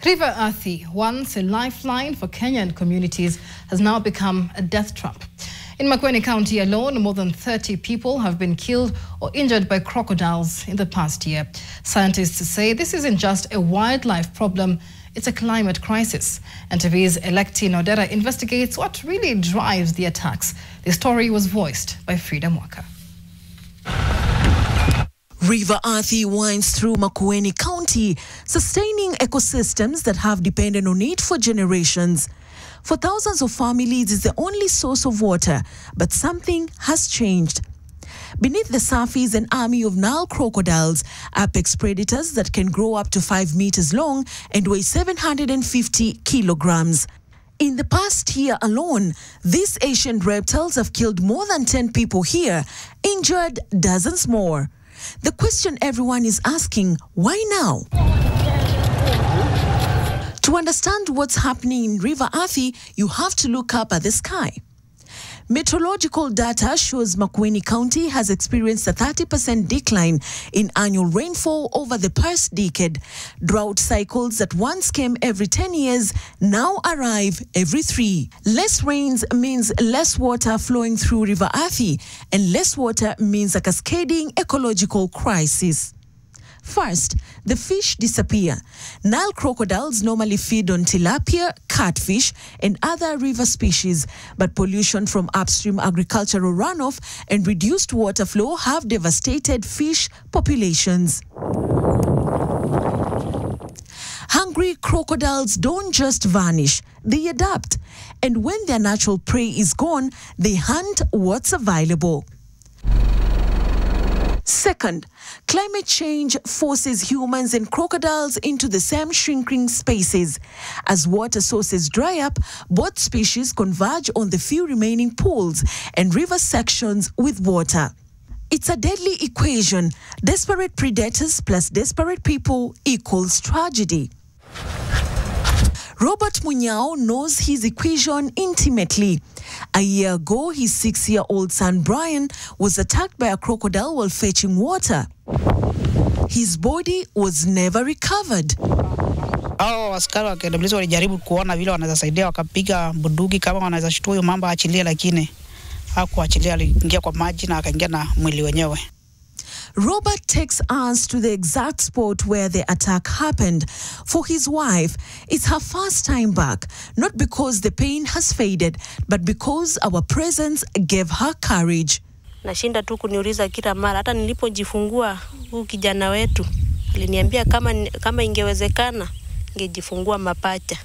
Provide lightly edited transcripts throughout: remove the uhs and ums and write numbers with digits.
River Athi, once a lifeline for Kenyan communities, has now become a death trap. In Makueni County alone, more than 30 people have been killed or injured by crocodiles in the past year. Scientists say this isn't just a wildlife problem, it's a climate crisis. NTV's Electi Nodera investigates what really drives the attacks. The story was voiced by Frida Mwaka. River Athi winds through Makueni County, sustaining ecosystems that have depended on it for generations. For thousands of families, it's the only source of water, but something has changed. Beneath the surface, an army of Nile crocodiles, apex predators that can grow up to 5 meters long and weigh 750 kilograms. In the past year alone, these ancient reptiles have killed more than 10 people here, injured dozens more. The question everyone is asking, why now? To understand what's happening in River Athi, you have to look up at the sky. Meteorological data shows Makueni County has experienced a 30% decline in annual rainfall over the past decade. Drought cycles that once came every 10 years now arrive every 3. Less rains means less water flowing through River Athi, and less water means a cascading ecological crisis. First, the fish disappear. Nile crocodiles normally feed on tilapia, catfish, and other river species, but pollution from upstream agricultural runoff and reduced water flow have devastated fish populations. Hungry crocodiles don't just vanish, they adapt. And when their natural prey is gone, they hunt what's available. Second, climate change forces humans and crocodiles into the same shrinking spaces. As water sources dry up, both species converge on the few remaining pools and river sections with water. It's a deadly equation. Desperate predators plus desperate people equals tragedy. Robert Munyao knows his equation intimately. A year ago, his 6-year-old son Brian was attacked by a crocodile while fetching water. His body was never recovered. Hao askari wa KWS walijaribu kuona vile wanaweza saidia, wakapiga bunduki kama wanaweza shtua huyo mamba achilie, lakini hakuachilia, aliingia kwa maji na akaingia na mwili wenyewe. Robert takes us to the exact spot where the attack happened. For his wife, it's her first time back, not because the pain has faded, but because our presence gave her courage. Nashinda tu kuniuliza kila mara, hata nilipojifungua huyu kijana wetu aliniambia kama ingewezekana ngejifungua mapacha.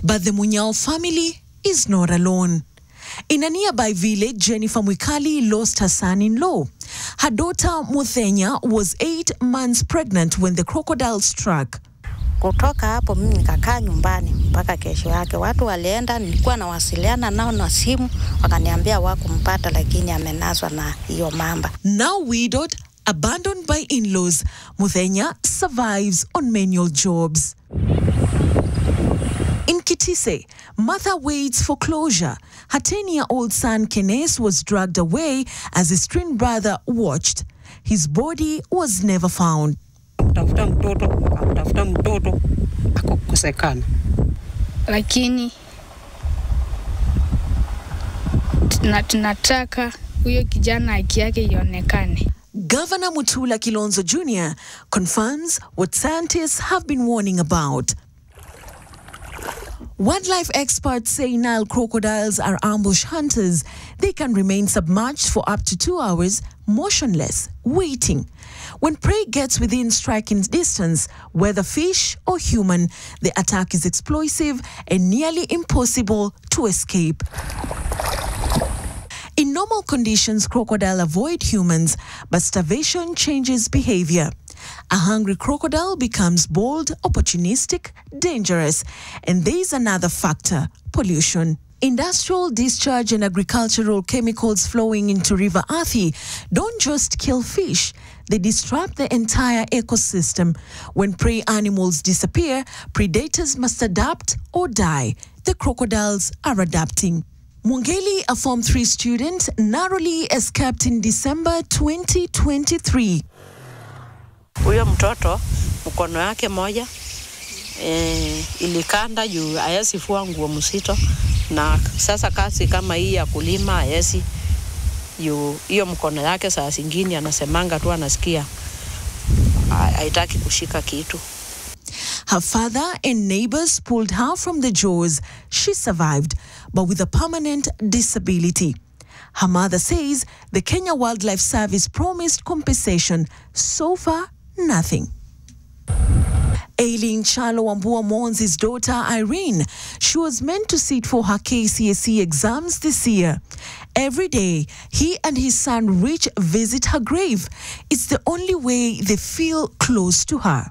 But the Munyao family is not alone. In a nearby village, Jennifer Mwikali lost her son-in-law. Her daughter, Muthenya, was 8 months pregnant when the crocodile struck. Kutoka hapo mimi nikakaa nyumbani mpaka kesho yake. Watu walienda, nilikuwa nawasiliana nao na simu, wakaniambia wakumpata lakini amenaswa na hiyo mamba. Now widowed, abandoned by in-laws, Muthenya survives on manual jobs. In Kitise, mother waits for closure. Her 10-year-old son Kenes was dragged away as his twin brother watched. His body was never found. Lakini tunataka huyo kijana haki yake ionekane. Governor Mutula Kilonzo Jr. confirms what scientists have been warning about. Wildlife experts say Nile crocodiles are ambush hunters. They can remain submerged for up to 2 hours, motionless, waiting. When prey gets within striking distance, whether fish or human, the attack is explosive and nearly impossible to escape. In normal conditions, crocodiles avoid humans, but starvation changes behavior. A hungry crocodile becomes bold, opportunistic, dangerous. And there's another factor, pollution. Industrial discharge and agricultural chemicals flowing into River Athi don't just kill fish, they disrupt the entire ecosystem. When prey animals disappear, predators must adapt or die. The crocodiles are adapting. Mungeli, a Form 3 student, narrowly escaped in December 2023. Huyo mtoto mkono yake moja ilikanda juu hayasi fua nguo mzito, na sasa kazi kama hii ya kulima hayasi hiyo mkono yake saa zingine anasemanga tu anasikia haitaki kushika kitu. Her father and neighbors pulled her from the jaws. She survived, but with a permanent disability. Her mother says the Kenya Wildlife Service promised compensation. So far, nothing. Aileen Chalo Wambua mourns his daughter Irene. She was meant to sit for her KCSE exams this year. Every day, he and his son Rich visit her grave. It's the only way they feel close to her.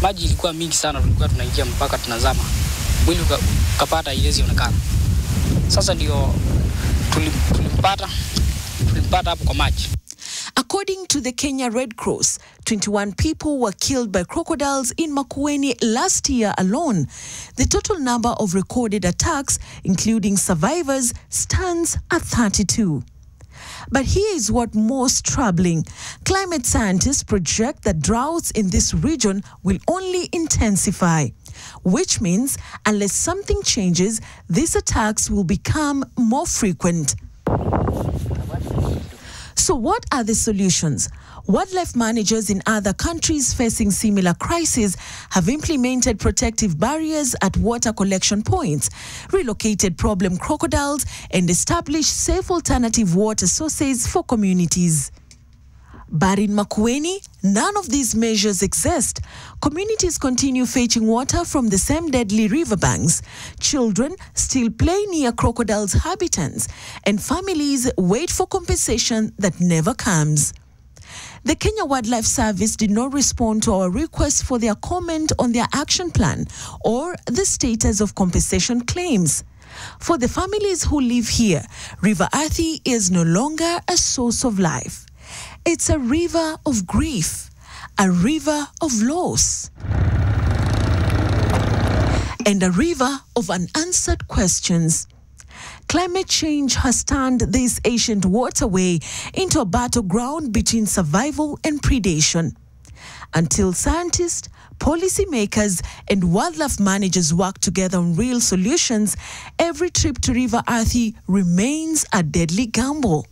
Maji ilikuwa mingi sana, tulikuwa tunaingia mpaka tunazama. Mwili ukapata haiwezi onekana. Sasa ndio tulimpata hapo kwa maji. According to the Kenya Red Cross, 21 people were killed by crocodiles in Makueni last year alone. The total number of recorded attacks, including survivors, stands at 32. But here is what most troubling. Climate scientists project that droughts in this region will only intensify, which means unless something changes, these attacks will become more frequent. So what are the solutions? Wildlife managers in other countries facing similar crises have implemented protective barriers at water collection points, relocated problem crocodiles, and established safe alternative water sources for communities. But in Makueni, none of these measures exist. Communities continue fetching water from the same deadly riverbanks. Children still play near crocodiles' habitats, and families wait for compensation that never comes. The Kenya Wildlife Service did not respond to our request for their comment on their action plan or the status of compensation claims. For the families who live here, River Athi is no longer a source of life. It's a river of grief, a river of loss, and a river of unanswered questions. Climate change has turned this ancient waterway into a battleground between survival and predation. Until scientists, policymakers, and wildlife managers work together on real solutions, every trip to River Athi remains a deadly gamble.